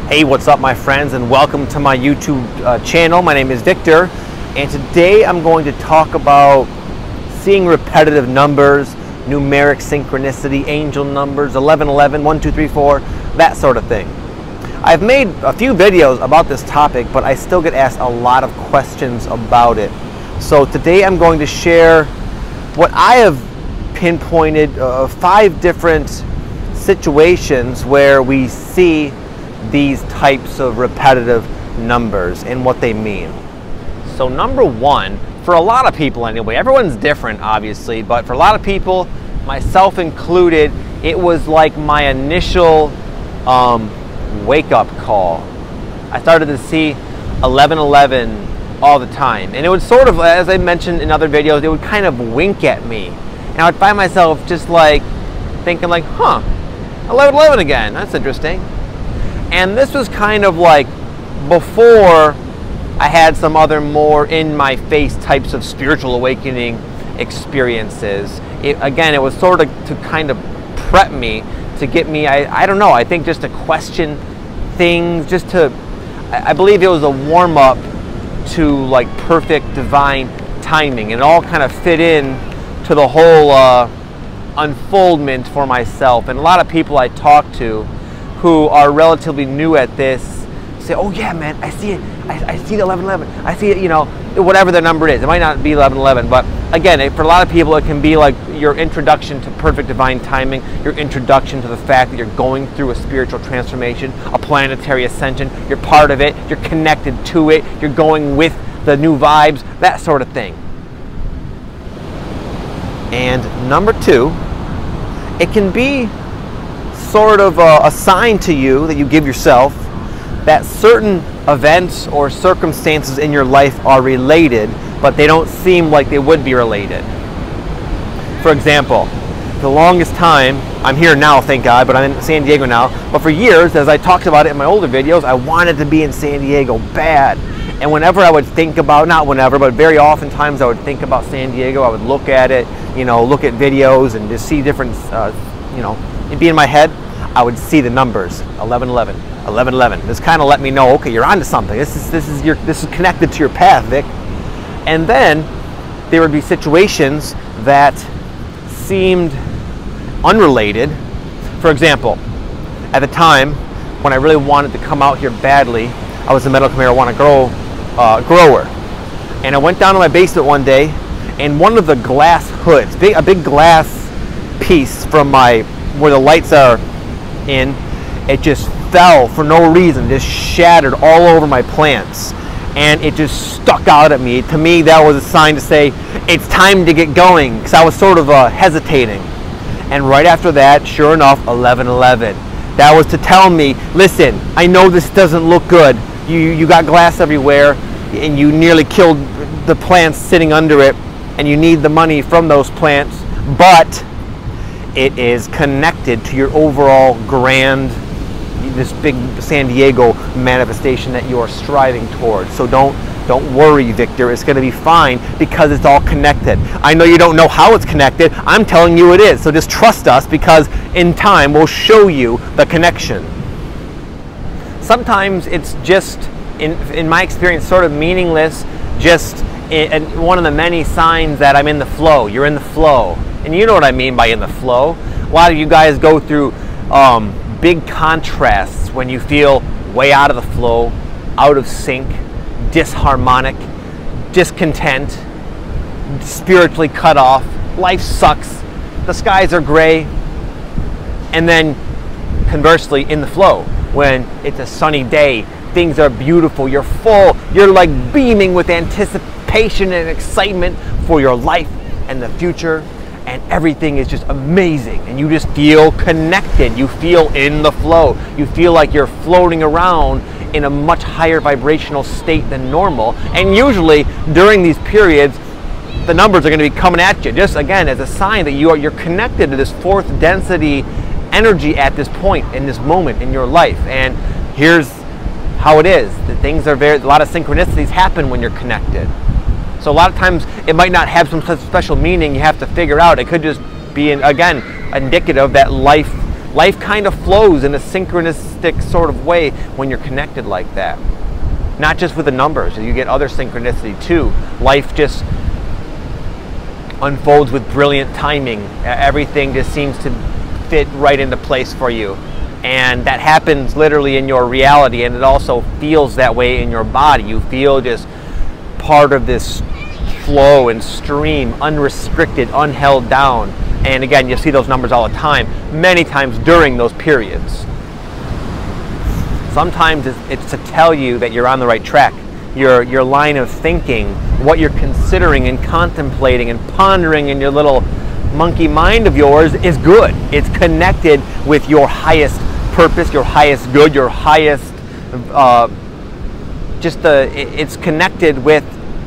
Hey, what's up my friends, and welcome to my YouTube channel. My name is Victor, and today I'm going to talk about seeing repetitive numbers, numeric synchronicity, angel numbers, 1111, 1, 2, 3, 4, that sort of thing. I've made a few videos about this topic, but I still get asked a lot of questions about it. So today I'm going to share what I have pinpointed 5 different situations where we see these types of repetitive numbers and what they mean. So number one, for a lot of people anyway, everyone's different obviously, but for a lot of people, myself included, it was like my initial wake-up call. I started to see 1111 all the time, and it would sort of, as I mentioned in other videos, it would kind of wink at me, and I would find myself just like thinking like, huh, 1111 again, that's interesting. And this was kind of like before I had some other more in-my-face types of spiritual awakening experiences. Again, it was sort of to kind of prep me, to get me, I don't know, I think just to question things, just to, I believe it was a warm-up to like perfect divine timing. And it all kind of fit in to the whole unfoldment for myself. And a lot of people I talk to who are relatively new at this say, oh yeah man, I see it, I see the 1111, I see it, you know, whatever the number is. It might not be 1111, but again, for a lot of people it can be like your introduction to perfect divine timing, your introduction to the fact that you're going through a spiritual transformation, a planetary ascension, you're part of it, you're connected to it, you're going with the new vibes, that sort of thing. And number 2, it can be sort of a sign to you that you give yourself that certain events or circumstances in your life are related, but they don't seem like they would be related. For example, the longest time, I'm here now, thank God, but I'm in San Diego now, but for years, as I talked about it in my older videos, I wanted to be in San Diego bad. And whenever I would think about, not whenever, but very oftentimes I would think about San Diego, I would look at it, you know, look at videos and just see different, you know, it'd be in my head, I would see the numbers, 1111, 1111. This kind of let me know, okay, you're onto something. This is connected to your path, Vic. And then there would be situations that seemed unrelated. For example, at the time when I really wanted to come out here badly, I was a medical marijuana grower, and I went down to my basement one day, and one of the glass hoods, a big glass piece from where the lights are in, it just fell for no reason, just shattered all over my plants, and it just stuck out at me. To me, that was a sign to say it's time to get going, because I was sort of hesitating. And right after that, sure enough, 1111. That was to tell me, listen, I know this doesn't look good. You got glass everywhere, and you nearly killed the plants sitting under it, and you need the money from those plants, but it is connected to your overall grand, this big San Diego manifestation that you are striving towards. So don't worry, Victor, it's going to be fine because it's all connected. I know you don't know how it's connected, I'm telling you it is, so just trust us, because in time we'll show you the connection. Sometimes it's just, in my experience, sort of meaningless, just one of the many signs that I'm in the flow. You're in the flow. And you know what I mean by in the flow. A lot of you guys go through big contrasts when you feel way out of the flow, out of sync, disharmonic, discontent, spiritually cut off, life sucks, the skies are gray. And then conversely, in the flow, when it's a sunny day, things are beautiful, you're full, you're like beaming with anticipation and excitement for your life and the future, and everything is just amazing, and you just feel connected, you feel in the flow, you feel like you're floating around in a much higher vibrational state than normal. And usually during these periods, the numbers are going to be coming at you, just again as a sign that you're connected to this fourth density energy at this point, in this moment in your life. And here's how it is, that things are a lot of synchronicities happen when you're connected. So a lot of times it might not have some special meaning you have to figure out. It could just be, again, indicative that life Life kind of flows in a synchronistic sort of way when you're connected like that. Not just with the numbers, you get other synchronicity too. Life just unfolds with brilliant timing. Everything just seems to fit right into place for you. And that happens literally in your reality, and it also feels that way in your body. You feel just part of this flow and stream, unrestricted, unheld down. And again, you see those numbers all the time, many times during those periods. Sometimes it's to tell you that you're on the right track. Your line of thinking, what you're considering and contemplating and pondering in your little monkey mind of yours is good. It's connected with your highest purpose, your highest good, your highest, it's connected with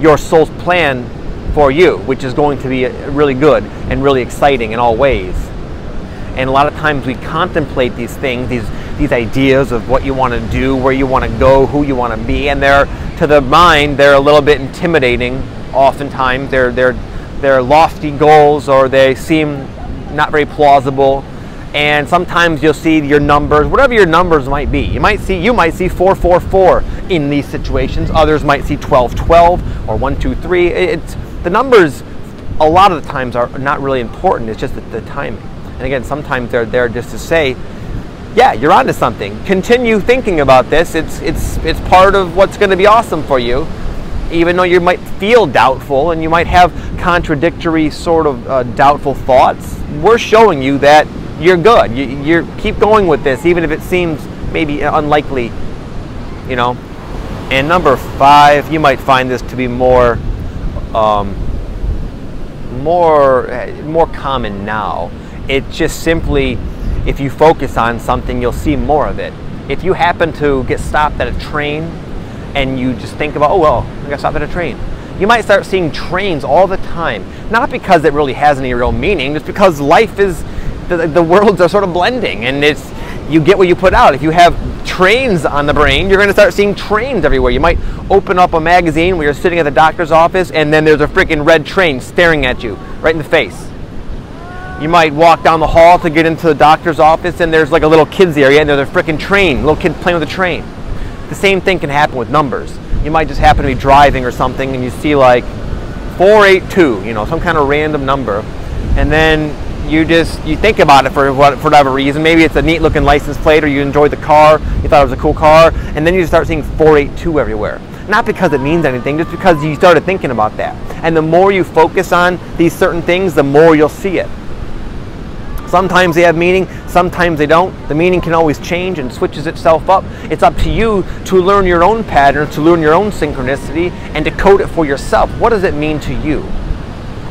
your soul's plan for you, which is going to be really good and really exciting in all ways. And a lot of times we contemplate these things, these ideas of what you want to do, where you want to go, who you want to be, and to the mind, they're a little bit intimidating. Oftentimes, they're lofty goals, or they seem not very plausible. And sometimes you'll see your numbers, whatever your numbers might be. You might see 444 in these situations. Others might see 1212 or 123. The numbers, a lot of the times, are not really important. It's just the timing. And again, sometimes they're there just to say, yeah, you're onto something. Continue thinking about this. It's part of what's going to be awesome for you. Even though you might feel doubtful and you might have contradictory sort of doubtful thoughts, we're showing you that you're good. You keep going with this, even if it seems maybe unlikely, you know. And number 5, you might find this to be more common now. It's just simply, if you focus on something, you'll see more of it. If you happen to get stopped at a train and you just think about, oh well, I got stopped at a train, you might start seeing trains all the time. Not because it really has any real meaning, just because life is, the worlds are sort of blending, and you get what you put out. If you have trains on the brain, you're going to start seeing trains everywhere. You might open up a magazine where you're sitting at the doctor's office, and then there's a freaking red train staring at you right in the face. You might walk down the hall to get into the doctor's office, and there's like a little kids area, and there's a freaking train, little kid playing with a train. The same thing can happen with numbers. You might just happen to be driving or something, and you see like 482, some kind of random number, and then you think about it for whatever reason. Maybe it's a neat looking license plate, or you enjoyed the car, you thought it was a cool car, and then you start seeing 482 everywhere. Not because it means anything, just because you started thinking about that. And the more you focus on these certain things, the more you'll see it. Sometimes they have meaning, sometimes they don't. The meaning can always change and switches itself up. It's up to you to learn your own patterns, to learn your own synchronicity, and to code it for yourself. What does it mean to you?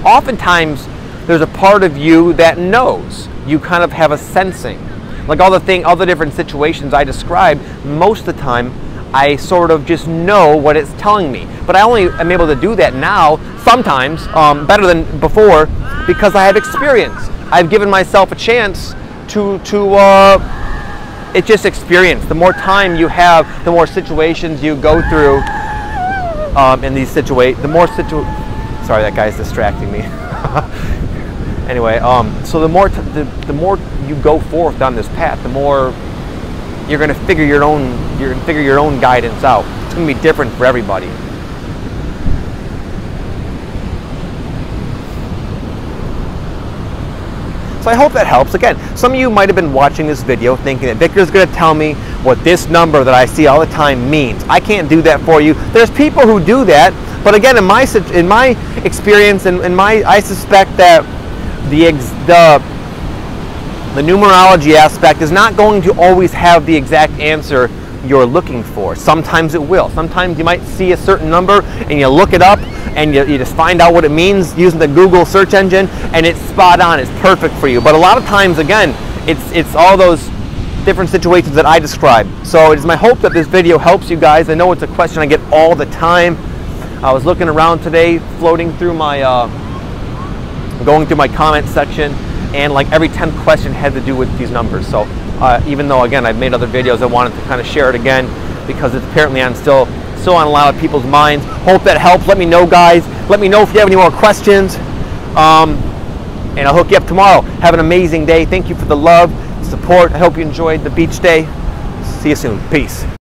Oftentimes, there's a part of you that knows. You kind of have a sensing. Like all the different situations I described, most of the time, I sort of just know what it's telling me. But I only am able to do that now, sometimes, better than before, because I have experience. I've given myself a chance it's just experience. The more time you have, the more situations you go through in these situations, sorry, that guy's distracting me. Anyway, so the more you go forth on this path, the more you're going to figure your own guidance out. It's going to be different for everybody. So I hope that helps. Again, some of you might have been watching this video thinking that Victor's going to tell me what this number that I see all the time means. I can't do that for you. There's people who do that, but again, in my experience, I suspect that the numerology aspect is not going to always have the exact answer you're looking for. Sometimes it will. Sometimes you might see a certain number and you look it up and you just find out what it means using the Google search engine, and it's spot on, it's perfect for you. But a lot of times, again, it's all those different situations that I described. So it is my hope that this video helps you guys. I know it's a question I get all the time. I was looking around today, floating through going through my comment section, and like every 10th question had to do with these numbers. So even though, again, I've made other videos, I wanted to kind of share it again because it's apparently still on a lot of people's minds. Hope that helps. Let me know, guys. Let me know if you have any more questions. And I'll hook you up tomorrow. Have an amazing day. Thank you for the love. support. I hope you enjoyed the beach day. See you soon. Peace.